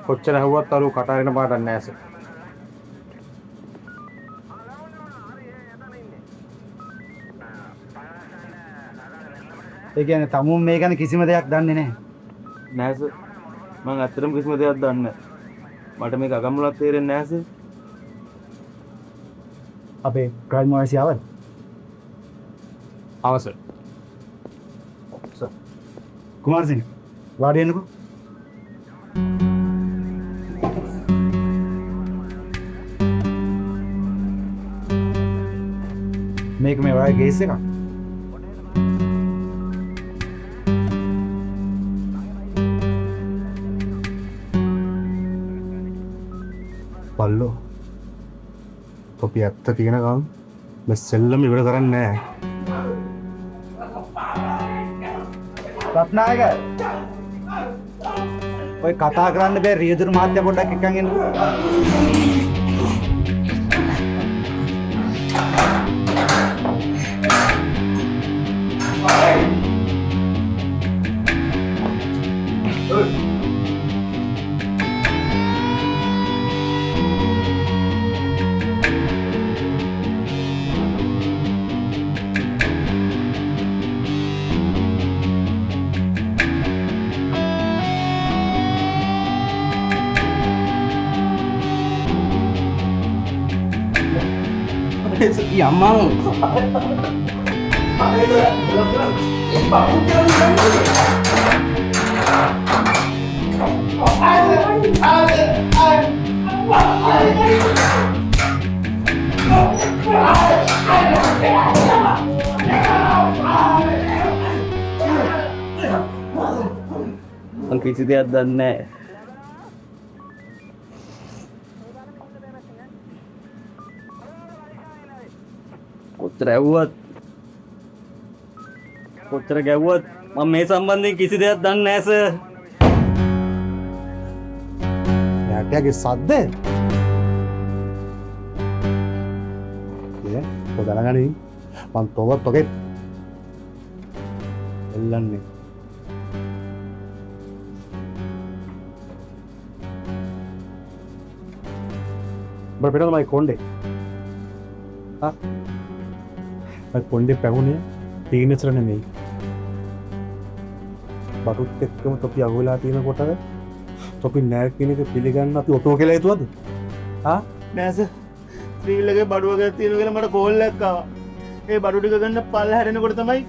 කොච්චර හැව්වත් අරු කට අරින පාටක් නැහැ සර්. ඒ කියන්නේ තමුන් මේ ගැන කිසිම දෙයක් දන්නේ නැහැ. නෑ සර්. මම ඇත්තටම කිසිම දෙයක් දන්නේ නැහැ. මට මේක අගම්මුලක් තේරෙන්නේ නැහැ සර්. අපේ ක්‍රයිම් ඔයසි ආවද? ආව සර්. සර්. කුමාර් සිංහ වාඩි වෙන්නකෝ. මේක මේ ඔයාගේ කේස් එකක්. පල්ලෝ. තොපි ඇත්ත තියෙන ගමන් මේ සෙල්ලම ඉවර කරන්නේ නැහැ. රත්නායක ඔය කතා කරන්න බෑ රියදුරු මහත්තයා පොඩ්ඩක් එක්කන් එන්නකෝ. Yamang. Ang kisi dia dan ne. කොච්චර ගැව්වත් මම මේ සම්බන්ධයෙන් කිසි දෙයක් දන්නේ නැහැ සර්. නැට්ටයගේ සද්ද. ඔය දැනගනි මං තොවත් ඔගේ එල්ලන්නේ. බර පිටත මයි කොණ්ඩේ. මයි කොණ්ඩේ පැහුනේ තීනචර නෙමෙයි. බඩුත් එක්කම තොපි අහුවෙලා තියෙනකොට තොපි නෑ කියන එක පිළිගන්න අපි ඔටෝ කියලා හිතුවද? නෑ සර්. ශ්‍රීවිල්ලගේ බඩුව ගත්තා තියෙන කියලා මට කෝල් එකක් ආවා. ඒ බඩු ටික ගන්න පල්ල හැරෙනකොට තමයි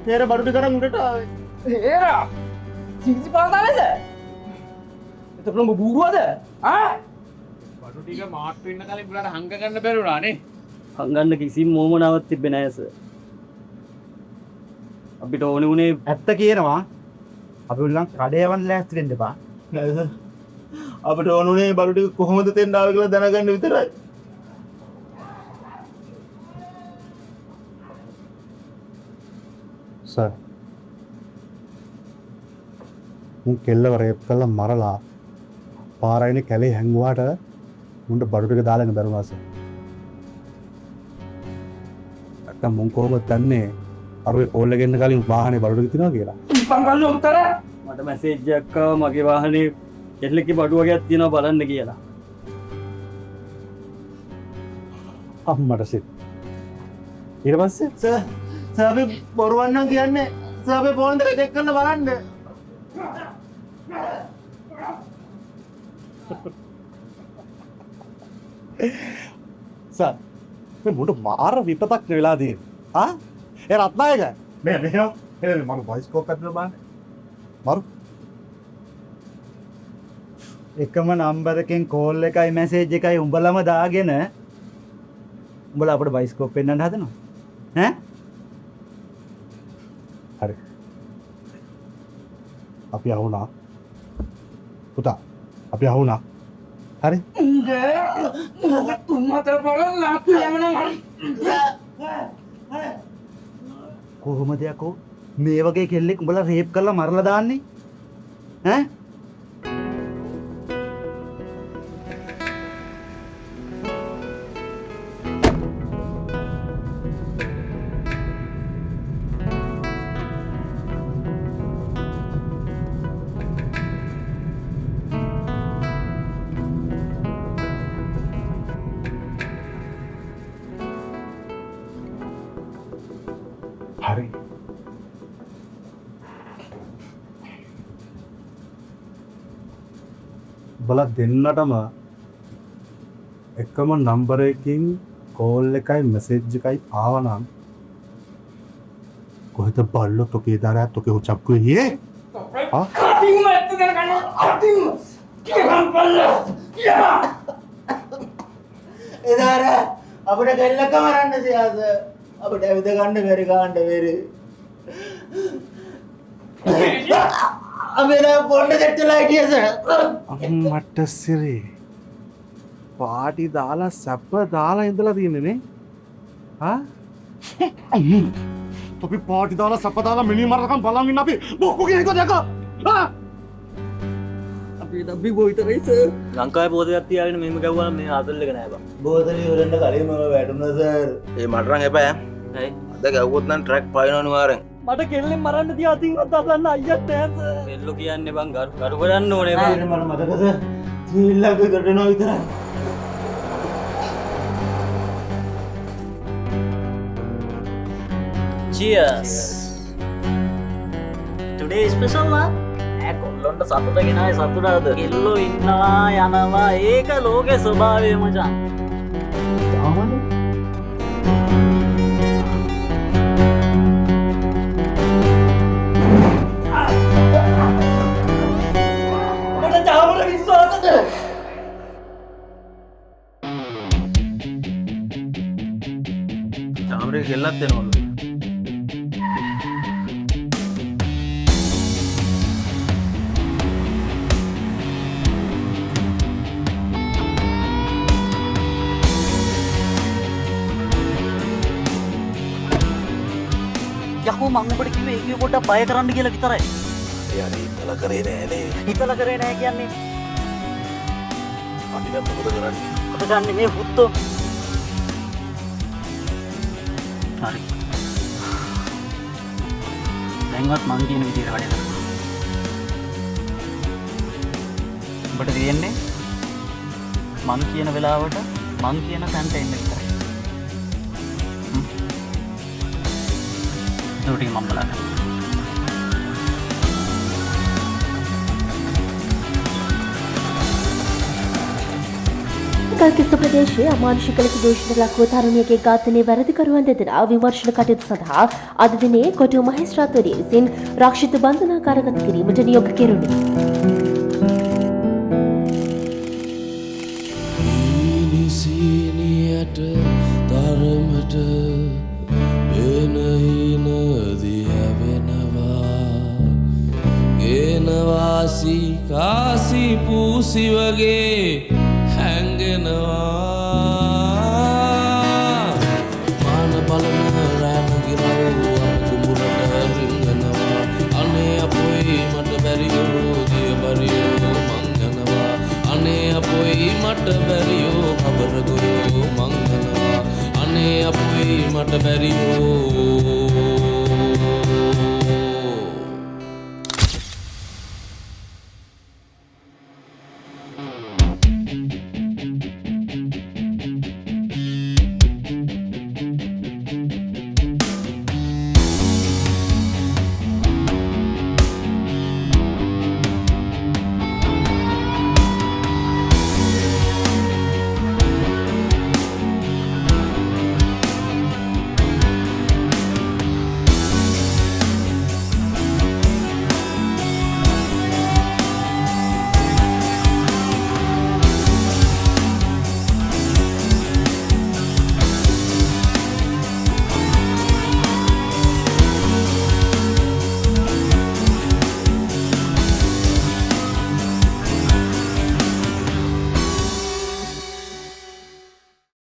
තේර බඩු ටික අරන් උඩට ආවේ. ඒරා සිංසි පාතාලද? එතකොට උඹ බූරුවද? බඩු ටික මාට්ටු වෙන්න කලින් උඹලට හංග ගන්න බැරුණා නේ. හංගන්න කිසිම මොමනාවක් තිබ්බේ නෑ සර්. අපිට ඕනේ උනේ ඇත්ත කියනවා. අපි උල්ලන් කඩේවන් ලෑස්ති වෙන්න එපා. නෑ සර්. අපිට ඕනුනේ බඩු ටික කොහොමද දෙන්න ආවේ කියලා දැනගන්න විතරයි. සර්. මුන් කෙල්ලව රේප් කරලා මරලා පාරයිනේ කැලේ හැංගුවාට මුන්ට බඩු ටික දාලා ඉන්න බැරුණා සර්. නැත්තම් මුන් කොහොමද දන්නේ අරුවේ කෝල් එකෙන් කලින් වාහනේ බඩු ටික තියනවා කියලා? ඉපංගල්ල උත්තර මට මැසේජ් එකක් ආවා මගේ වාහනේ කෙල්ලෙක්ගේ බඩු වගේක් තියෙනවා බලන්න කියලා. අම්මට සිත්. ඊට පස්සේ සර් අපි බොරුවක් නම් කියන්නේ සර් අපේ ෆෝන් එක චෙක් කරලා බලන්න. සර් මේ මුඩ මාර විපතක් වෙලා තියෙන්නේ. ඒ රත්නායක මේ මෙහෙම මම වොයිස්කෝප් එකක් බලන්න. මරු එකම නම්බර් එකෙන් කෝල් එකයි මැසේජ් එකයි උඹලම දාගෙන උඹලා අපිට බයිස්කෝප් පෙන්වන්න හදනවා. ඈ? හරි. අපි අහුණා. පුතා අපි අහුණා. හරි? තුම්මතර බලන්න ලාප්පු යමනම් කොහොමද යකෝ මේ වගේ කෙල්ලෙක් උඹලා රේප් කරලා මරලා දාන්නේ? ඈ? හරි. බල දෙන්නටම එකම නම්බර එකකින් කෝල් එකයි මෙසේජ් එකයි ආවනම් කොහෙද බල්ලෝ තොකේ දාරා තොකේ උචප්පු එළියේ? කටින්ම ඇත්ත දැනගන්න. කටින්ම. කියන්න බල්ලා. යා. එදාර අපිට කෙල්ලක මරන්න සියාස. අපිට ඇවිද ගන්න බැරි ගන්න බැරි. අපේ දැන් පොඩ්ඩ දෙට්ටලා හිටියස. අම්මට සිරි. පාටි දාලා සැප දාලා ඉඳලා තියෙන්නේ නේ? හා? තොපි පාටි දාලා සැප දාලා මිනි මරකම් බලන් ඉන්න අපි බොක්කු කියනක දැක. හා? අපි දබ්බි බොයිතරයි සර්. ලංකාවේ පොතයක් තියාගෙන මෙහෙම ගැව්වනම් මේ ආතල් එක නෑ බං. බෝතලේ ඉවරෙන්න කලින් මම වැටුණා සර්. ඒ මට නම් එපා ඇයි? අද ගැව්වොත් නම් ට්‍රැක් පයින්න අනිවාර්යෙන්. මට කෙල්ලෙන් මරන්න තියා අතින්වත් අදන්න අයියත් නෑ සර්. බෙල්ලෝ කියන්නේ බං ගරු කරන්න ඕනේ බං. මට මතකද ශ්‍රී ලංකාවේ කරනවා විතරයි. Cheers. Today is special na. කොල්ලොන්ට සතුට ගෙනයි සතුටද. කෙල්ලෝ ඉන්නවා යනවා ඒක ලෝකේ ස්වභාවය මචං. මට තාමල විශ්වාසද? තාමරේ කෙල්ලක් දෙනවලු. යකෝ මං ඔබට කිව්වේ ඒක පොඩ්ඩක් බය කරන්න කියලා විතරයි. එයා හිතලා කරේ නෑනේ. හිතලා කරේ නෑ කියන්නේ. අපි දැන් මොකද කරන්නේ? මොකද ගන්න මේ පුත්තෝ. හරි. දැන්වත් මං කියන විදිහට වැඩ කරනවා. ඔබට තියෙන්නේ මං කියන වෙලාවට මං කියන තැනට එන්න විතරයි. ටික මම බලන්න. කල්කිස්ස ප්‍රදේශයේ අමානුෂික ලෙස දූෂණයට ලක්ව තරුණියගේ ඝාතනයේ වැරදිකරුවන් දෙදෙනා විමර්ශන කටයුතු සඳහා අද දිනේ කොටුව මහේස්ත්‍රාත්වරිය විසින් රක්ෂිත බන්ධනාගාරගත කිරීමට නියෝග කෙරුණි. සීනියට තරමට ගෙනවාසි කාසි පූසි වගේ හැඟෙනවා මාන බලන රැනගිරව කුඹුරට රිංගනවා අනේ අපොයි මට බැරියෝ දිය බරියෝ මංගනවා අනේ අපොයි මට බැරියෝ කබර ගොයෝ මංගනවා අනේ අපොයි මට බැරියෝ